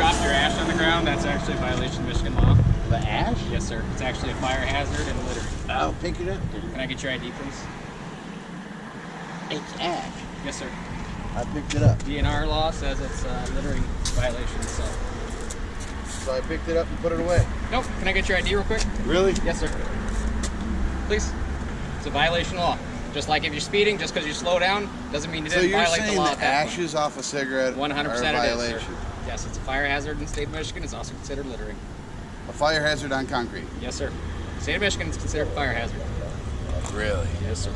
drop your ash on the ground, that's actually a violation of Michigan law. The ash? Yes, sir. It's actually a fire hazard and littering. I'll pick it up. Can I get your ID, please? It's ash. Yes, sir. I picked it up. DNR law says it's littering violation, so. So I picked it up and put it away. Nope. Can I get your ID real quick? Really? Yes, sir. Please. It's a violation of law. Just like if you're speeding, just because you slow down, doesn't mean you didn't violate the law. So you're saying the ashes off a cigarette 100% are a violation? It is, sir. Yes, it's a fire hazard in the state of Michigan. It's also considered littering. A fire hazard on concrete? Yes, sir. The state of Michigan is considered a fire hazard. Really? Yes, sir.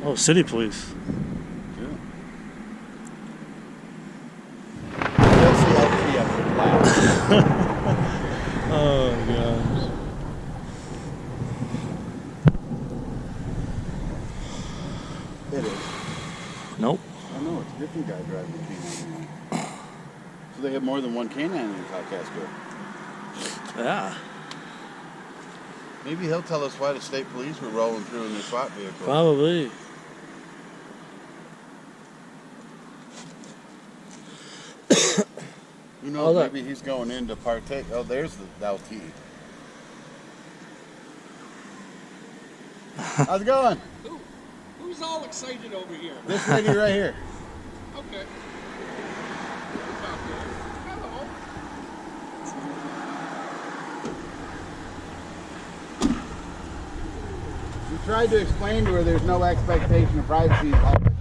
Oh, city police. Oh gosh. It is. Nope. I know, it's a different guy driving the canine. So they have more than one canine in Kalkaska. Yeah. Maybe he'll tell us why the state police were rolling through in their SWAT vehicle. Probably. You know, maybe he's going in to partake. Oh, there's the LT. How's it going? Who's all excited over here? This lady right here. Okay. Hello. We tried to explain to her there's no expectation of privacy in public.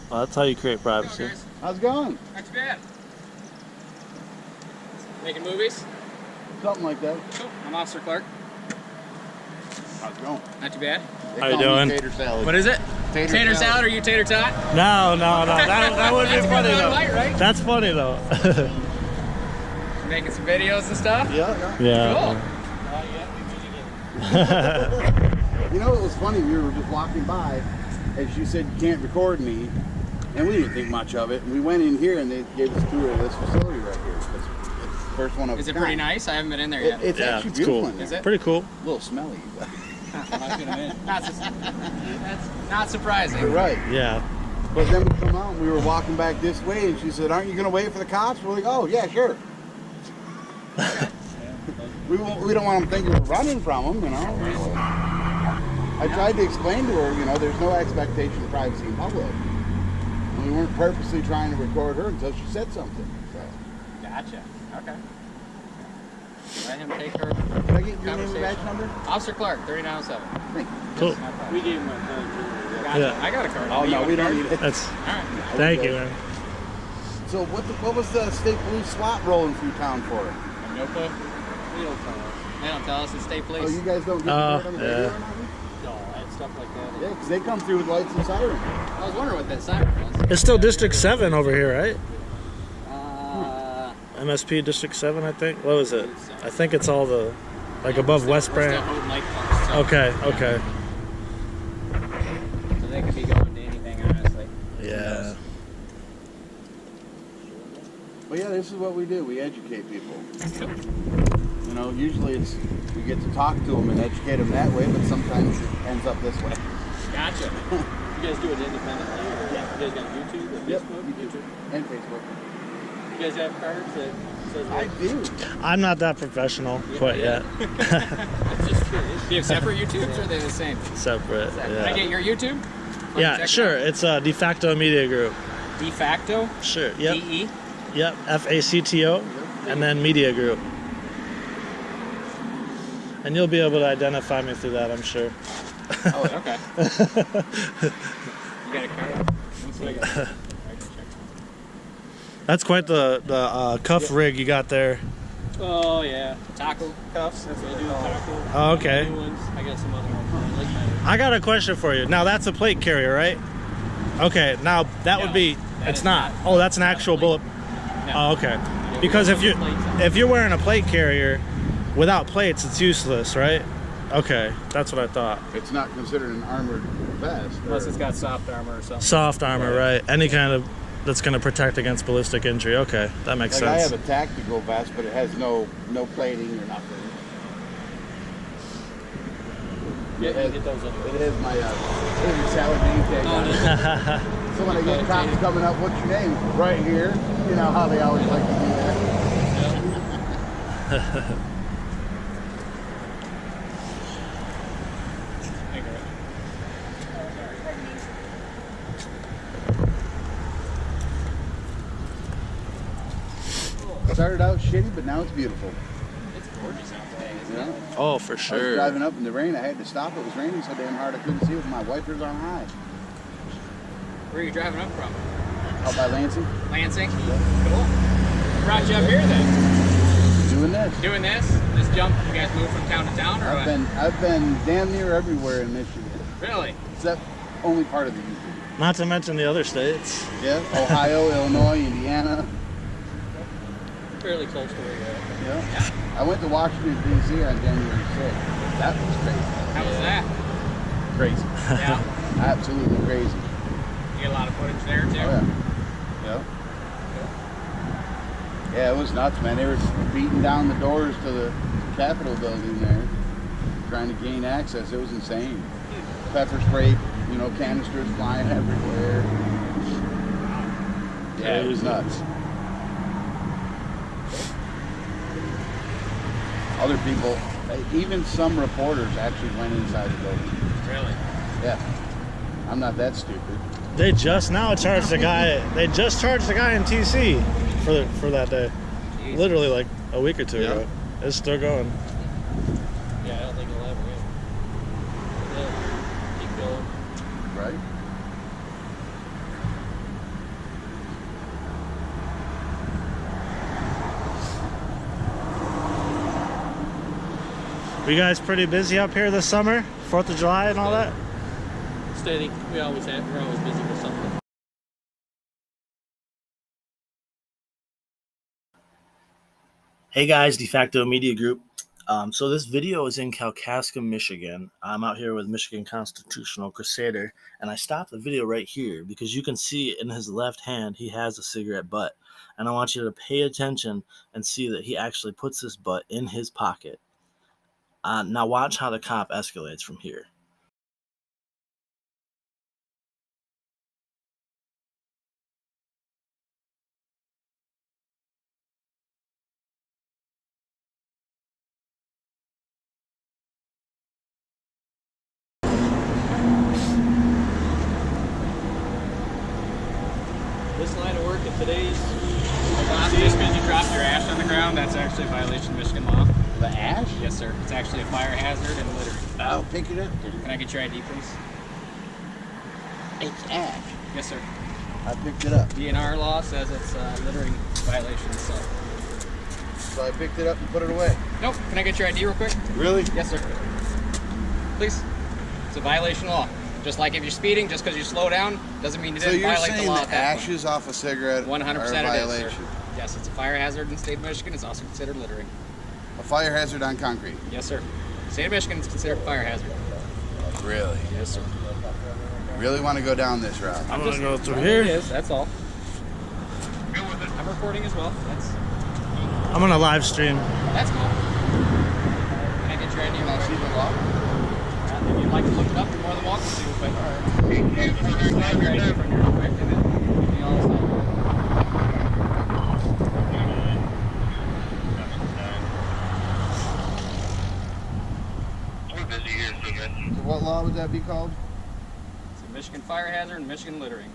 Well, that's how you create privacy. How's it going? Not too bad. Making movies? Something like that. Cool. I'm Officer Clark. How's it going? Not too bad. They How you call me doing? Tater salad. What is it? Tater salad, or you tater tot? No. That would be That's funny good though. light, right? That's funny though. Making some videos and stuff? Yeah. Yeah. Cool. You know, it was funny. We were just walking by, and she said, "You can't record me," and we didn't think much of it. And we went in here, and they gave us a tour of this facility right here. It's the first one of Is its it pretty kind. nice? I haven't been in there yet. It's actually beautiful in there. Is it? Pretty cool. A little smelly. That's not surprising. You're right. Yeah. But then we come out, and we were walking back this way, and she said, "Aren't you going to wait for the cops?" We're like, "Oh yeah, sure." We don't want them thinking we're running from them, you know. I tried to explain to her, you know, there's no expectation of privacy in public. And we weren't purposely trying to record her until she said something. So. Gotcha. Okay. Let him take her. Can I get your name and badge number? Officer Clark, 3907. Thank you. Cool. We gave him a card. Gotcha. Yeah. I got a card. Oh no, we don't need it. That's. All right. Thank you, man. So what was the state police SWAT rolling through town for? No clue. They don't tell us. They don't tell us it's state police. Oh, you guys don't get the word on the radio or nothing? No, and stuff like that. Yeah, because they come through with lights and sirens. I was wondering what that siren was. It's still District 7 over here, right? MSP MSP District 7, I think. What was it? I think it's all the, like above West Branch. Okay. So they could be going to anything, honestly. Yeah. But yeah, this is what we do. We educate people. You know, usually it's we get to talk to them and educate them that way, but sometimes it ends up this way. Gotcha. You guys do it independently? Or Yeah. You guys got YouTube or Yep, Facebook? YouTube and Facebook. You guys have cards that says I do. I'm not that professional quite yet. I'm just curious. Do you have separate YouTubes or are they the same? Separate. Can I Yeah. get your YouTube? Yeah, sure. It's a De Facto Media Group. De facto? Sure. Yep. DE? Yep. FACTO, and then Media Group. And you'll be able to identify me through that, I'm sure. Oh, okay. You got a card? That's quite the cuff rig you got there. Oh, yeah. Taco cuffs? That's what I do. Taco. Oh, okay. New ones. I got some other ones. I like better. I got a question for you. Now that's a plate carrier, right? Okay. Now that would be. It's not. Oh, that's an actual bullet. Oh, okay. Because if you're wearing a plate carrier, without plates, it's useless, right? Okay, that's what I thought. It's not considered an armored vest. Unless it's got soft armor or something. Soft armor, right? Any kind of that's going to protect against ballistic injury. Okay, that makes Like sense. I have a tactical vest, but it has no plating or nothing. Yeah, you get those anyway. It has my salad name tag on it. So when I get cops coming up, what's your name? Right here. You know how they always like to do that. Started out shitty, but now it's beautiful. It's gorgeous out today, isn't it? Yeah. Oh, for I was sure. driving up in the rain. I had to stop. It was raining so damn hard I couldn't see with my wipers on high. Where are you driving up from? Out by Lansing. Lansing? Cool. What brought you up here then? Doing this. Doing this? This jump, you guys moved from town to town or what? I've been damn near everywhere in Michigan. Really? Except only part of the UP. Not to mention the other states. Yeah. Ohio, Illinois, Indiana. Fairly close to where you're at. Yeah. I went to Washington, D.C. on January 6th. That was crazy. How was that? Crazy. Yeah. Absolutely crazy. You get a lot of footage there too? Oh, yeah. Yeah, it was nuts, man. They were beating down the doors to the Capitol building there, trying to gain access. It was insane. Pepper spray, canisters flying everywhere. Yeah, it was nuts. Other people, even some reporters actually went inside the building. Really? Yeah. I'm not that stupid. They just now charged a guy. They just charged a guy in TC for that day. Jeez. Literally like a week or two Yeah. ago. It's still going. Yeah, I don't think it'll ever end. They'll keep going. Right? Were you guys pretty busy up here this summer? 4th of July and all that? Steady. We're always busy with something. Hey guys, De Facto Media Group. So this video is in Kalkaska, Michigan. I'm out here with Michigan Constitutional Crusader, and I stopped the video right here because you can see in his left hand he has a cigarette butt. And I want you to pay attention and see that he actually puts this butt in his pocket. Now watch how the cop escalates from here. This line of work in today's Just because you dropped your ash on the ground, that's actually a violation of Michigan law. The ash? Yes, sir. It's actually a fire hazard and littering. I'll pick it up. Can I get your ID, please? It's ash. Yes, sir. I picked it up. DNR law says it's littering violation, so. So I picked it up and put it away. Nope. Can I get your ID real quick? Really? Yes, sir. Please. It's a violation of law. Just like if you're speeding, just because you slow down, doesn't mean you So didn't you're violate the saying law the at that point. ashes off a cigarette 100% are a it is, violation? sir. Yes, it's a fire hazard in the state of Michigan. It's also considered littering. A fire hazard on concrete? Yes, sir. The state of Michigan is considered a fire hazard. Really? Yes, sir. Really want to go down this route? I'm gonna go through It here. is, that's all. I'm recording as well. I'm gonna live stream. That's cool. Can I get your ID? Can I see the law? If you'd like to look it up, you're more than welcome to. But grab your ID from your quick, and then we'll be all set. So what law would that be called? It's a Michigan fire hazard and Michigan littering.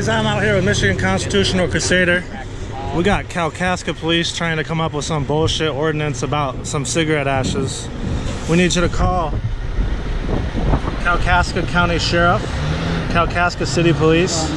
guys, I'm out here with Michigan Constitutional Crusader. We got Kalkaska police trying to come up with some bullshit ordinance about some cigarette ashes. We need you to call Kalkaska County Sheriff, Kalkaska City Police.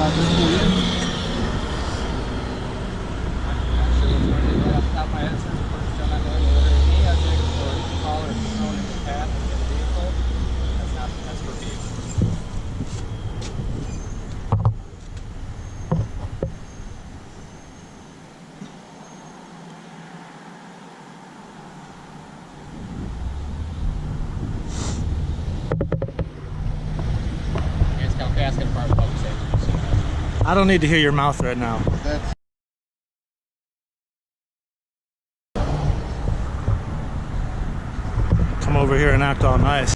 I don't need to hear your mouth right now. Come over here and act all nice.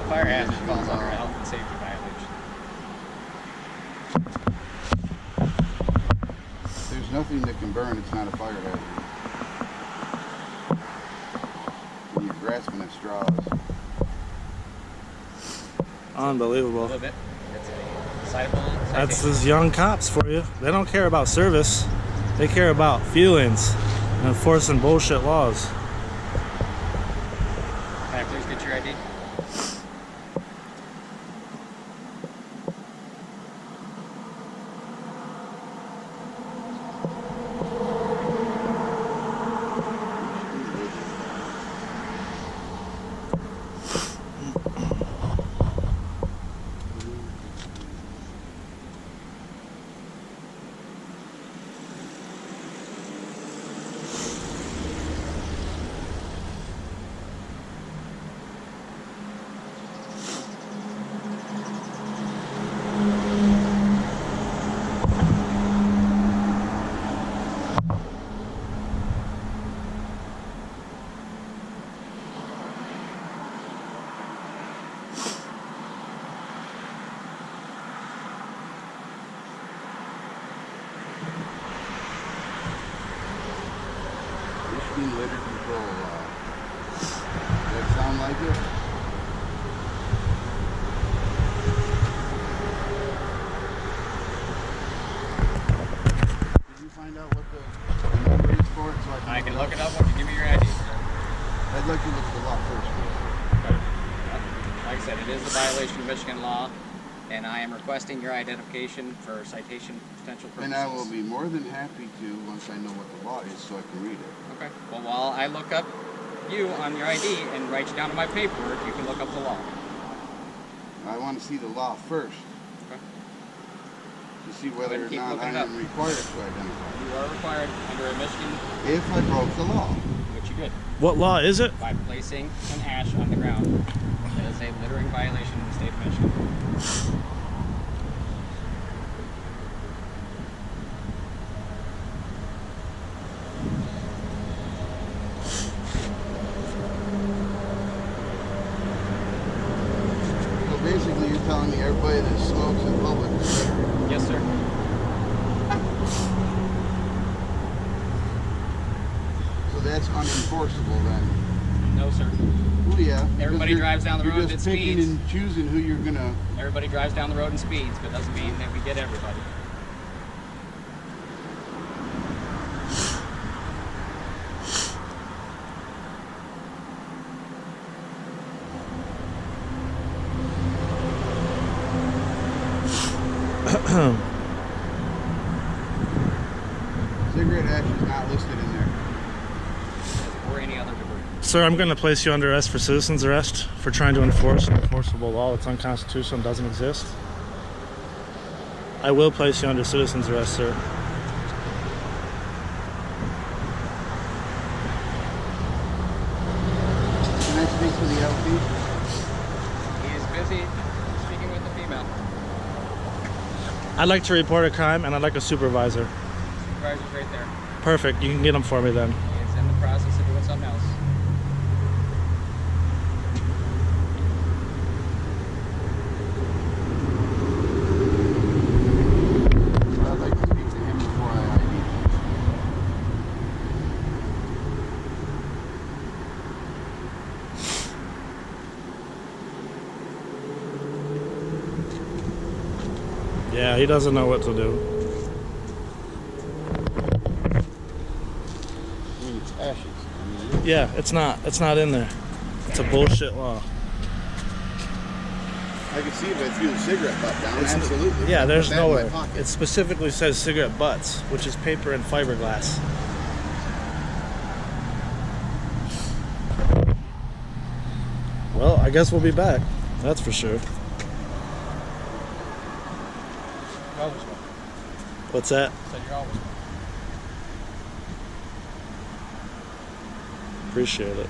Fire hazard falls under a health and safety violation. There's nothing that can burn, it's not a fire hazard. When you're grasping at straws. Unbelievable. A little bit. It's a citable. That's those young cops for you. They don't care about service. They care about feelings and enforcing bullshit laws. Can I please get your ID? Litter control law. Does that sound like it? Did you find out what the number is for it so I can look it up when you give me your ID. I'd like to look at the law first. Okay. Like I said, it is a violation of Michigan law, and I am requesting your identification for citation potential purposes. And I will be more than happy to once I know what the law is so I can read it. Okay. Well, while I look up you on your ID and write you down to my paperwork, you can look up the law. I want to see the law first. Okay. To see whether or not I am required to identify. You are required under a Michigan. If I broke the law. Which you did. What law is it? By placing an ash on the ground. It is a littering violation in the state of Michigan. Basically, you're telling me everybody that smokes in public is littering. Yes, sir. So that's unenforceable then? No, sir. Oh yeah. Everybody drives down the road and and picking speeds. and choosing who you're gonna. Everybody drives down the road and speeds, but doesn't mean that we get everybody. Cigarette ash is not listed in there. Or any other debris. Sir, I'm going to place you under arrest for citizen's arrest for trying to enforce an enforceable law that's unconstitutional and doesn't exist. I will place you under citizen's arrest, sir. Can I speak to the LP? He is busy speaking with the female. I'd like to report a crime and I'd like a supervisor. Supervisor's right there. Perfect. You can get him for me then. He is in the process of doing something else. I'd like to speak to him before I ID. Yeah, he doesn't know what to do. I mean, it's ashes. I mean, Yeah, it's not in there. It's a bullshit law. I can see if I threw the cigarette butt down. Absolutely. Yeah, there's Put that in my nowhere. pocket. It specifically says cigarette butts, which is paper and fiberglass. Well, I guess we'll be back. That's for sure. You're always welcome. What's that? So you're always welcome. Appreciate it.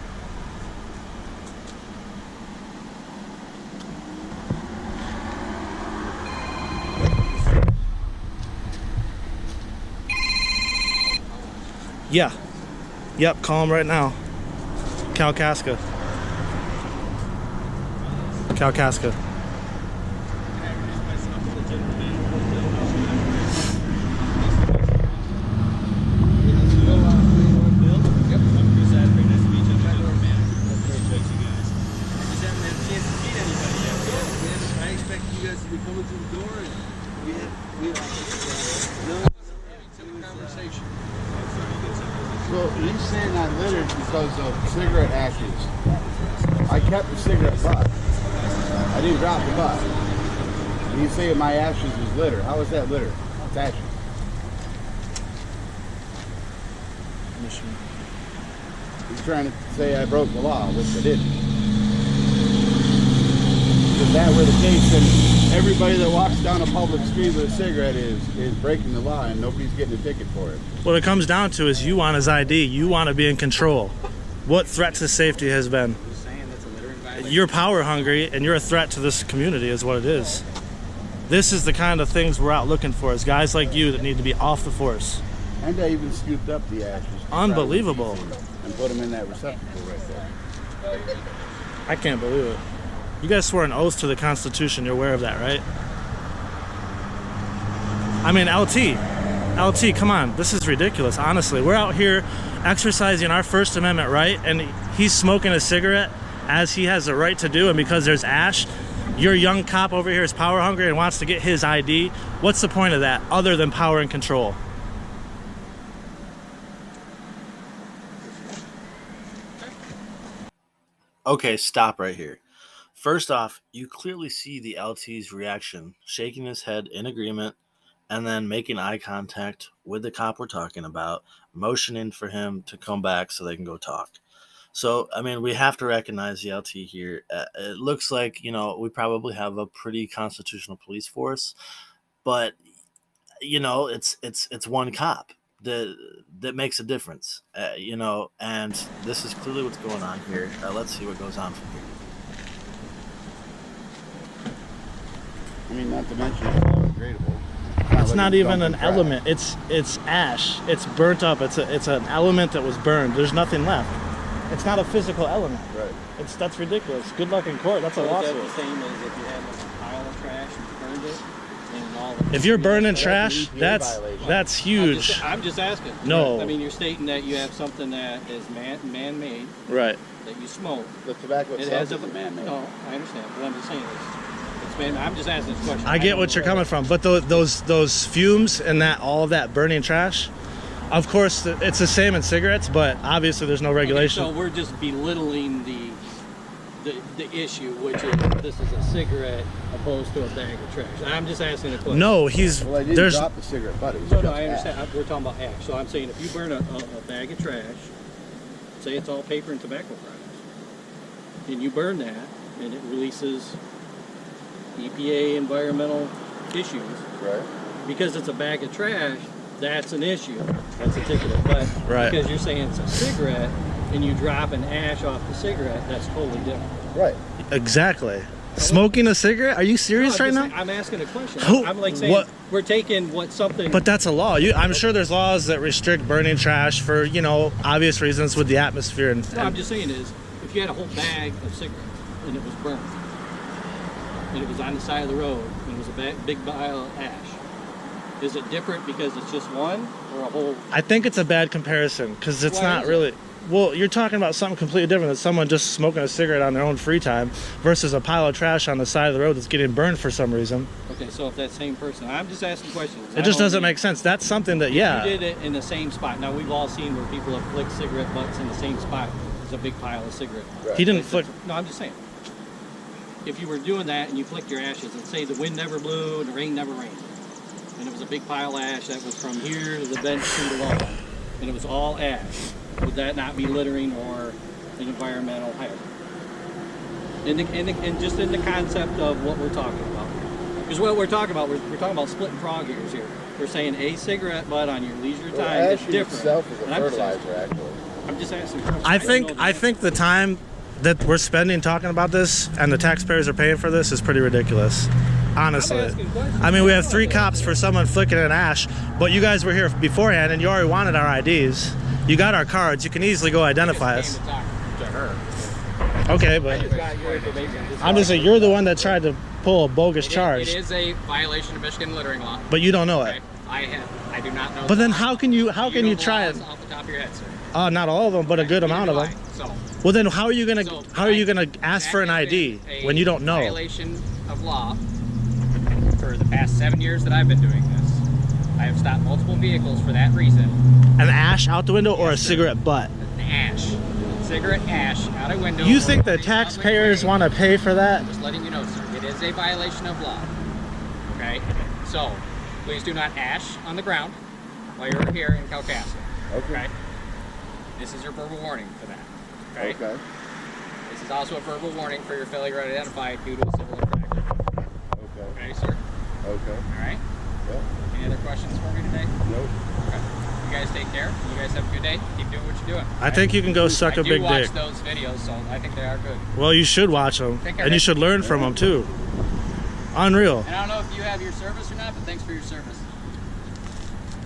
Yeah. Yep, call him right now. Kalkaska. Kalkaska. So he's saying I littered because of cigarette ashes. I kept the cigarette butt. I didn't drop the butt. And he's saying my ashes is litter. How is that litter? It's ashes. He's trying to say I broke the law, which I didn't. If that were the case, then everybody that walks down a public street with a cigarette is breaking the law, and nobody's getting a ticket for it. What it comes down to is you want his ID. You want to be in control. What threat to safety has been? Who's saying that's a littering violation? You're power hungry, and you're a threat to this community is what it is. This is the kind of things we're out looking for, is guys like you that need to be off the force. And I even scooped up the ashes. Unbelievable. And put them in that receptacle right there. I can't believe it. You guys swore an oath to the Constitution. You're aware of that, right? I mean, LT, come on. This is ridiculous, honestly. We're out here exercising our First Amendment right, and he's smoking a cigarette as he has the right to do, and because there's ash, your young cop over here is power hungry and wants to get his ID. What's the point of that, other than power and control? Okay, stop right here. First off, you clearly see the LT's reaction, shaking his head in agreement, and then making eye contact with the cop we're talking about, motioning for him to come back so they can go talk. So, I mean, we have to recognize the LT here. It looks like, you know, we probably have a pretty constitutional police force, but, you know, it's one cop that makes a difference, you know, and this is clearly what's going on here. Let's see what goes on from here. I mean, not to mention it's biodegradable. It's not even an element. It's ash. It's burnt up. It's an element that was burned. There's nothing left. It's not a physical element. Right. That's ridiculous. Good luck in court. That's a lawsuit. That's the same as if you had like a pile of trash and burned it. And all of If you're burning That's trash, an EPA that's violation. huge. I'm just asking. No. I mean, you're stating that you have something that is man-made, Right. that you smoke. The tobacco It itself has is a man-made. No, I understand, but I'm just saying it's man. I'm just asking this question. I get what you're coming from, but those fumes and all of that burning trash, of course, it's the same in cigarettes, but obviously there's no regulation. Okay, so we're just belittling the issue, which is this is a cigarette opposed to a bag of trash. I'm just asking a question. No, Well, I didn't there's drop the cigarette butt. It was No, just I understand. ash. We're talking about ash. So I'm saying if you burn a bag of trash, say it's all paper and tobacco products, and you burn that, and it releases EPA environmental issues, Right. because it's a bag of trash, that's an issue. That's a ticket. But Right. because you're saying it's a cigarette and you drop an ash off the cigarette, that's totally different. Right. exactly. Smoking a cigarette? Are you serious right now? I'm asking a question. Who- I'm like saying, what- we're taking what something... But that's a law. I'm sure there's laws that restrict burning trash for, you know, obvious reasons with the atmosphere. And No, I'm just saying is, if you had a whole bag of cigarettes and it was burned, and it was on the side of the road, and it was a big pile of ash, is it different because it's just one or a whole? I think it's a bad comparison because it's Why not is it? really. Well, you're talking about something completely different than someone just smoking a cigarette on their own free time versus a pile of trash on the side of the road that's getting burned for some reason. Okay, so if that same person, I'm just asking questions. It just doesn't make sense. That's something that, You yeah. did it in the same spot. Now, we've all seen where people have flicked cigarette butts in the same spot. There's a big pile of cigarette butts. He didn't flick. No, I'm just saying. If you were doing that and you flicked your ashes and say the wind never blew and the rain never rained, and it was a big pile of ash that was from here to the bench to the wall, and it was all ash, would that not be littering or an environmental hazard? And just in the concept of what we're talking about. Because what we're talking about, we're talking about splitting frog ears here. We're saying a cigarette butt on your leisure time is ash in different. itself is a And I'm just fertilizer, actually. I'm just asking questions. I don't know think the time that we're spending talking about this and the taxpayers are paying for this is pretty ridiculous. Honestly. I'm asking questions. I mean, we have 3 cops for someone flicking an ash, but you guys were here beforehand and you already wanted our IDs. You got our cards. You can easily go identify us. To her. Okay, but I'm just saying you're the one that tried to pull a bogus charge, It is a violation of Michigan littering law. but you don't know Okay? it. I do not know. But then the law. how can you know the try it? laws off the top of your head, sir? Not all of them, but a good amount of them. So, Well, then how are you gonna ask that for an has ID been when you don't a know? Violation of law for the past 7 years that I've been doing this. I have stopped multiple vehicles for that reason. An ash out the window or a Yes, sir. cigarette butt? An ash, cigarette ash out a window. You or think the on a public taxpayers way. want to pay for that? Just letting you know, sir. It is a violation of law. Okay? So, please do not ash on the ground while you're here in Kalkaska. Okay. This is your verbal warning for that. Okay? Okay. This is also a verbal warning for your failure to identify due to a civil infraction. Okay. Okay, sir? Okay. All right? Yeah. Any other questions for me today? Nope. Okay. You guys take care. You guys have a good day. Keep doing what you're doing. I think you can go suck a big I do watch dick. those videos, so I think they are good. Well, you should watch them, Take care, and you Nick. should learn from them too. Unreal, And I don't know if you have your service or not, but thanks for your service.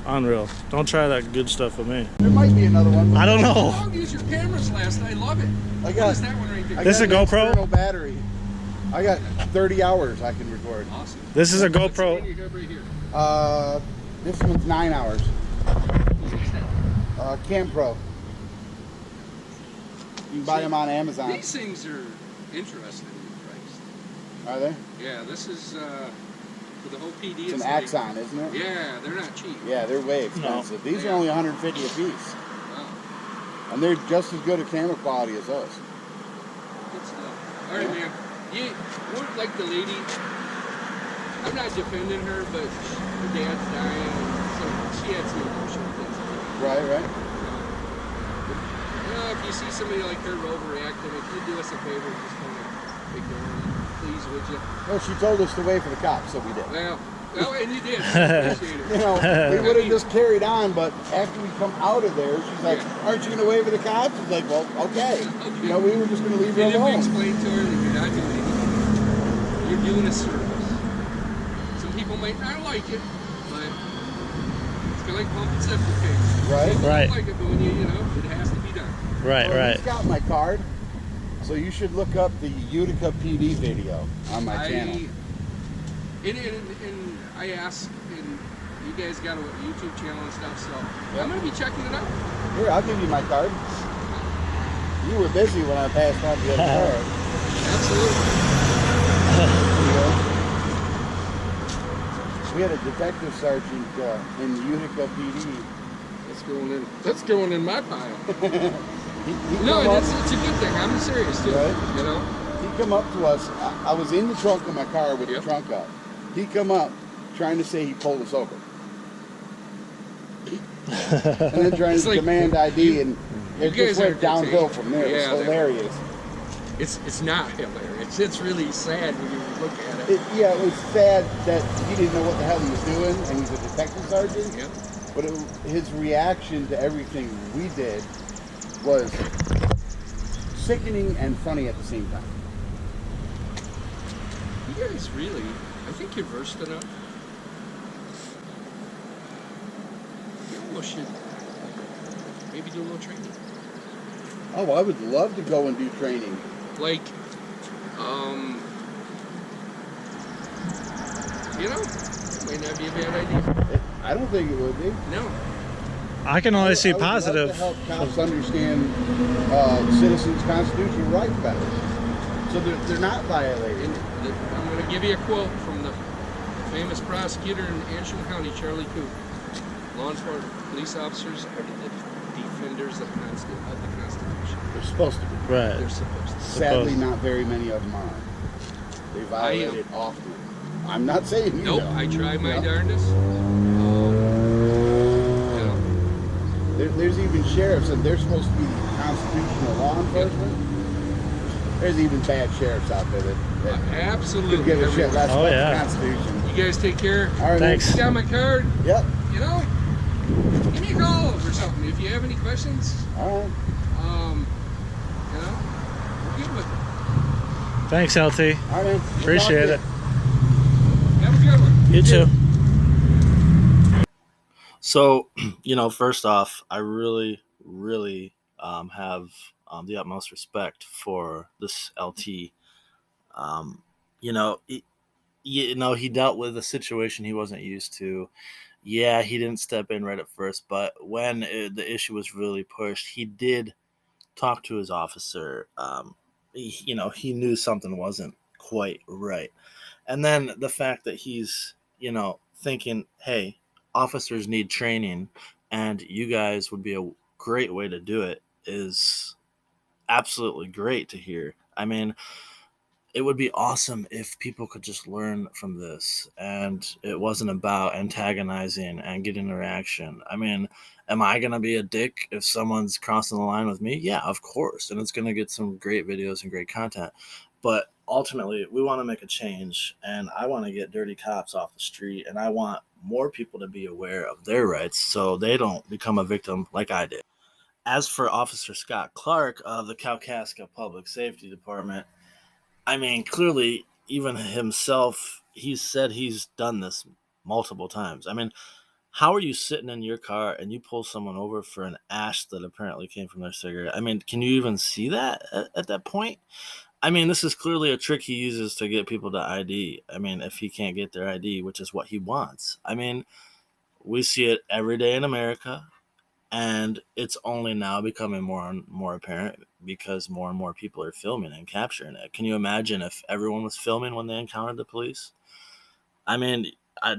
unreal. Don't try that good stuff with me. There might be another one. I don't know. I'll use your cameras last. I love it. I What got is that one right there? This is a got an GoPro? external battery. I got 30 hours I can record. Awesome. This is a What's the one GoPro. you got right here? This one's 9 hours. Cam Pro. You can buy them on Amazon. These things are interesting in price. Are they? Yeah, this is for the whole PD. It's an like- Axon, isn't it? Yeah, they're not cheap. Yeah, they're way expensive. These are only 150 a piece. Wow, And they're just as good a camera quality as those. good stuff. All right, man. You weren't like the lady. I'm not defending her, but her dad's dying, so she had some emotional things. Right. You know, if you see somebody like her overreacting, if you do us a favor, just kind of ignore them, please, would you? Well, she told us to wait for the cops, so we did. Well, and you did. I appreciate it. You know, we would have just carried on, but after we come out of there, she's like, aren't you going to wait for the cops? She's like, well, okay. You know, we were just going to leave her And then we alone. explained to her that you're not doing anything. You're doing a service. Some people might not like it, but it's kind of like pumping septic tanks. Right. People Right. don't like it, but when you know, it has to be done. Right, Well, right. He's got my card, so you should look up the Utica PD video on my channel. And I asked, and you guys got a YouTube channel and stuff, so I'm going to be checking it out. Here, I'll give you my card. You were busy when I passed on the other card. Absolutely. We had a detective sergeant in the Utica PD. That's going in my pile. He No, come up- it's a good thing. I'm serious too. Right. You know. He come up to us. I was in the trunk of my car with Yep. the trunk up. He come up trying to say he pulled us over. And then trying It's to like, demand ID, and you it guys just went are downhill entertaining. from there. It Yeah, was they- hilarious. It's not hilarious. It's really sad when you look at it. Yeah, it was sad that he didn't know what the hell he was doing, and he's a detective sergeant. Yep. But his reaction to everything we did was sickening and funny at the same time. You guys really, I think you're versed enough. You almost should maybe do a little training. Oh, I would love to go and do training. Like, you know, might not be a bad idea. I don't think it would be. No. I can only see I would love positive. to help cops understand citizens' constitutional rights better, so they're not violated. I'm going to give you a quote from the famous prosecutor in Antrim County, Charlie Coop. Law enforcement, police officers are the defenders of the Constitution. They're supposed to be. Right. They're supposed to. Sadly, not very many of them are. They violate it often. I'm not saying you Nope, don't. I try my Yeah. darndest. You know, There's even sheriffs, and they're supposed to be constitutional law enforcement. There's even bad sheriffs out there that absolutely. could give a shit less Oh, about yeah. the Constitution. You guys take care. All right, Thanks. You got my card. Yep. You know, give me a call or something if you have any questions. All right. You know, we're good with it. Thanks, LT. All right, man. Appreciate it. Have a good one. You too. So, first off, I really, really have the utmost respect for this LT. He dealt with a situation he wasn't used to. Yeah, he didn't step in right at first, but when the issue was really pushed, he did talk to his officer. He knew something wasn't quite right. And then the fact that he's, thinking, hey, officers need training and you guys would be a great way to do it is absolutely great to hear. I mean, it would be awesome if people could just learn from this and it wasn't about antagonizing and getting a reaction. I mean, am I going to be a dick if someone's crossing the line with me? Yeah, of course. And it's going to get some great videos and great content. But ultimately, we want to make a change, and I want to get dirty cops off the street, and I want more people to be aware of their rights so they don't become a victim like I did. As for Officer Scott Clark of the Kalkaska Public Safety Department, I mean, clearly, even himself, he said he's done this multiple times. I mean, how are you sitting in your car and you pull someone over for an ash that apparently came from their cigarette? I mean, can you even see that at that point? I mean, this is clearly a trick he uses to get people to ID. I mean, if he can't get their ID, which is what he wants. I mean, we see it every day in America, and it's only now becoming more and more apparent because more and more people are filming and capturing it. Can you imagine if everyone was filming when they encountered the police? I mean,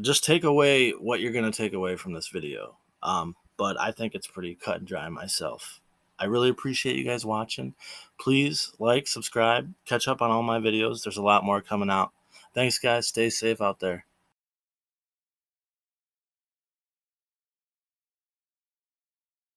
just take away what you're going to take away from this video. But I think it's pretty cut and dry myself. I really appreciate you guys watching. Please like, subscribe, catch up on all my videos. There's a lot more coming out. Thanks, guys. Stay safe out there.